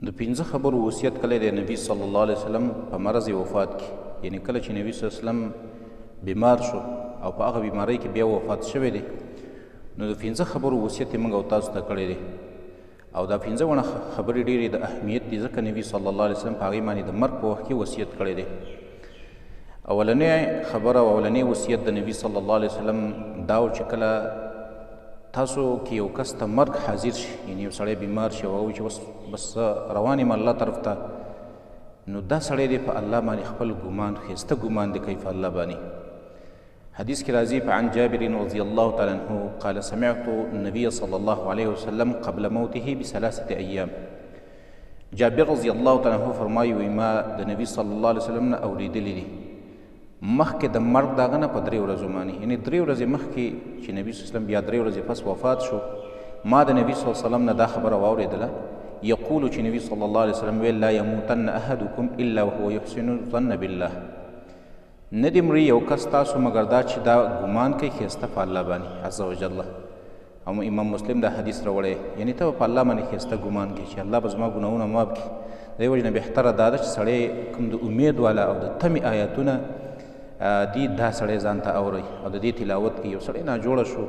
د 15 خبرو وصیت کړی دی نبی صلی الله علیه وسلم په مرض وفات کې، یعنی کله چې نبی صلی الله علیه وسلم بیمار شو او په هغه بیماری کې بیا وفات شوی دی، نو د 15 خبرو وصیت یې موږ او تاسو ته کړی دی. او دا 15 خبرې ډېرې د اهمیت دي، ځکه نبی صلی الله علیه وسلم په هغې باندې د مرګ په وخت کې وصیت کړی دی. اولنۍ خبره او اولنۍ وصیت د نبی صلی الله علیه وسلم دا و چې کله تاسو کې یو کس ته مرګ حاضر شي، یعنی یو سړی بیمار شي او وایي چې بس روان یم الله طرف ته، نو دا سړی دی په الله باندې خپل ګمان ښایسته ګمان دی کوي په الله باندې. حدیث کې راځي فعن جابر رضی الله تعالی عنه قال سمعت النبي صلی الله علیه وسلم قبل موته بثلاثه ایام. جابر رضی الله تعالی عنه فرمایي وایي ما د نبی صلی الله علیه وسلم نه اورېدلی دي مخکې د مرګ د هغه نه په 3 ورځو باندې، یعنې 3 ورځې مخکې چې نبي صلی الله علیه وسلم بیا 3 ورځې پس وفات شو، ما د نبي صلی الله علیه وسلم نه دا خبره واورېدله یقول چې نبي صلی الله علیه وسلم ویل لا یموتن احدکم الا وهو یحسن الظن بالله، نه دې مري یو کس تاسو مګر دا چې دا ګمان کوي ښایسته په الله باندې عز وجل. او امام مسلم دا حدیث راوړی، یعنې ته په الله باندې ښایسته ګمان کوي چې الله به زما ګناهونه معاف کړي. د دې وجې نه بهتره دا ده چې سړی کوم د امید والا او د تمې آیاتونه دی دا سړی ځان ته اوري او د دې تلاوت کې یو سړی ناجوړه شو،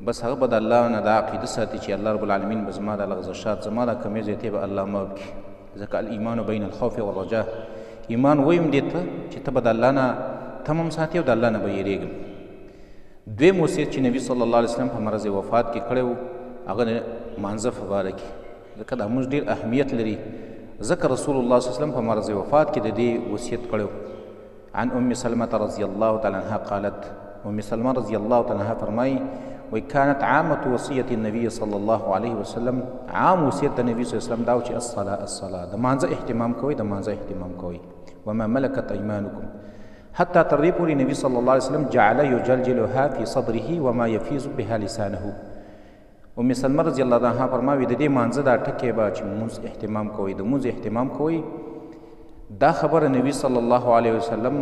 بس هغه به د الله نه دا عقیده ساتي چې الله رب العالمین به زما دا لغزشات زما دا کمې زیاتې به الله معاف کړي. ځکه الایمان بین الخوف والرجاء، ایمان ویم دې ته چې ته به د الله نه تمم ساتي او د الله نه به یېرېږم. دویم وصیت چې نبي صلی الله علیه وسلم په مرض وفات کې کړی و هغه د مانځه په باره کې، ځکه دا موږ ډېر اهمیت لري، ځکه رسول الله صلی الله علیه وسلم په مرض وفات کې د دې وصیت کړی و. عن سلمة رضی الله تعالی عنها قالت، سلمة رضی الله تعالی عنها فرمایي وكانت عامة وصية النبي صلى الله عليه وسلم، عام وصیت د نبی صلی الله علیه وسلم دا و چې الصلاة د مانځه اهتمام کوئ، د مانځه اهتمام کوئ. وما ملكت أيمانكم، حتى تر دې پورې نبی صلی الله علیه وسلم جعل یجلجلها في صدره وما يفیض بها لسانه. سلمة رضی الله عنها فرمایي د دې مانځه دا ټکی به چې مونځ اهتمام کوئ، د مونځ اهتمام کوئ، دا خبره نبی صلی الله علیه وسلم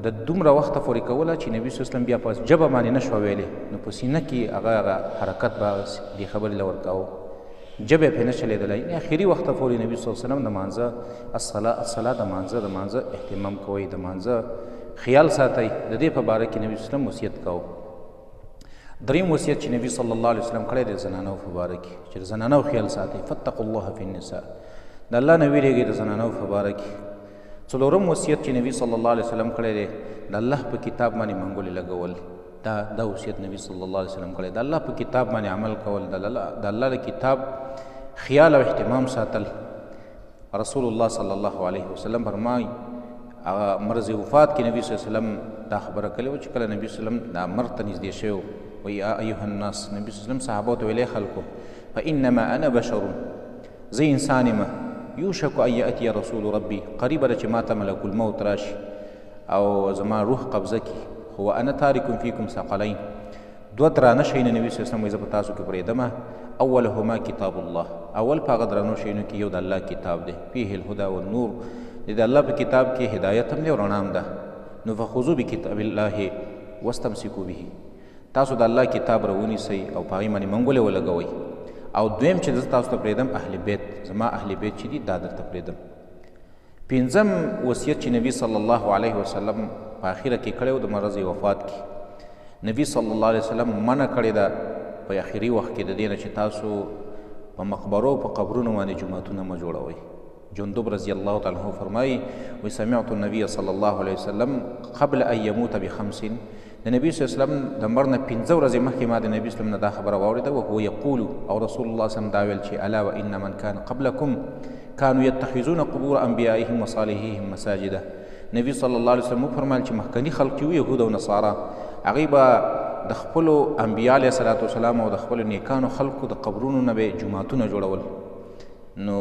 د دومره وخته پورې کوله چې نبی صلی الله علیه وسلم بیا په ژبه باندې نه شوه ویلی، نو په سینه کې هغه حرکت به دې خبرې له ورکاوه، ژبه یې پرې نه چلېدله. یعنې اخري وخته پورې نبي صلی الله علیه وسلم د مانځه الصلاة د مانځه اهتمام کوئ، د مانځه خیال ساتئ، د دې په باره کې نبي صلی الله علیه وسلم وصیت کوو. دریم وصیت چې نبی صلی الله علیه وسلم کړی دی د زنانو په باره کې چې د زنانو خیال ساتئ، فاتقوا الله فی النساء، د الله نه ویرېږئ د زنانو په باره کې. څلورم وصیت چې نبی صلی الله علیه وسلم کړی دی د الله په کتاب باندې منګولې لګول، دا وصیت نبی صلی الله علیه وسلم کړی، د الله په کتاب باندې عمل کول، د الله د کتاب خیال او اهتمام ساتل. رسول الله صلی الله علیه وسلم فرمایي هغه مرض وفات کې نبی صلی الله علیه وسلم دا خبره کړې وه چې کله نبی صلی الله علیه وسلم دا مرګ ته نږدې شوی و، وایي یا ایها الناس، نبی صلی الله علیه وسلم صحابو ته ویلی خلکو فانما انا بشر، زه انسان یم، یوشک ان یأتی رسول ربی، قریبه ده چې ما ته ملک الموت راشي او زما روح قبضه کړي، خو انا تارک فیکم ثقلین، دوه درانه شیونه نبي صلی الله علیه وسلم وایي زه په تاسو کې پرېږدمه. اولهما کتاب الله، اول په هغه درانو شیونو کې یو د الله کتاب دی، فیه الهدى والنور، د الله په کتاب کې هدایت هم دی او رڼا هم ده. نو فخذوا بکتاب الله واستمسکوا به، تاسو د الله کتاب راونیسئ او په هغې باندې منګولې ولګوئ. او دویم چې زه تاسو ته پرېږدم اهل بیت، زما اهل بیت چې دي دا درته پرېږدم. پنځم وصیت چې نبی صلی الله علیه وسلم په اخره کې کړی و د مرض وفات کې، نبی صلی الله علیه وسلم منع کړې ده په اخري وخت کې د دې نه چې تاسو په مقبرو په قبرونو باندې جوماتونه مه جوړوئ. جندب رضی الله تعالی عنه فرمایي وایي سمعت النبي صلی الله علیه وسلم قبل ان یموت بخمس، د نبی صلی الله علیه وسلم د مرګ نه 15 ورځې مخکې ما د نبي صلی الله علیه وسلم نه دا خبره واورېده، وهو یقول، او رسول الله صلی الله علیه وسلم دا ویل چې الا وان من کان قبلکم کانوا یتخذون قبور انبیائهم وصالحیهم مساجده. نبی صلی الله علیه وسلم وفرمایل چې مخکني خلق چې وو یهود او نصارا، هغوی به د خپلو انبیا علیه صلات وسلام او د خپلو نیکانو خلقو د قبرونو نه به جوماتونه جوړول. نو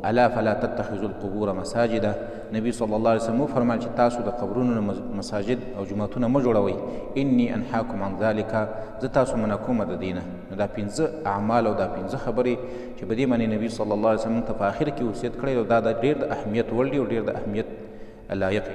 الا فلا تتخذوا القبور مساجده، نبی صلی الله علیه وسلم وفرمایل چې تاسو د قبرونو نه مساجد او جوماتونه مه جوړوئ، انی انحاکم عن ذلک، زه تاسو منع کومه د دې نه. نو دا 15 اعمال او دا 15 خبرې چې په دې باندې نبی صلی الله علیه وسلم ته په آخر کې وصیت کړی، دا ډېر د اهمیت وړ دي او ډېر د اهمیت لایق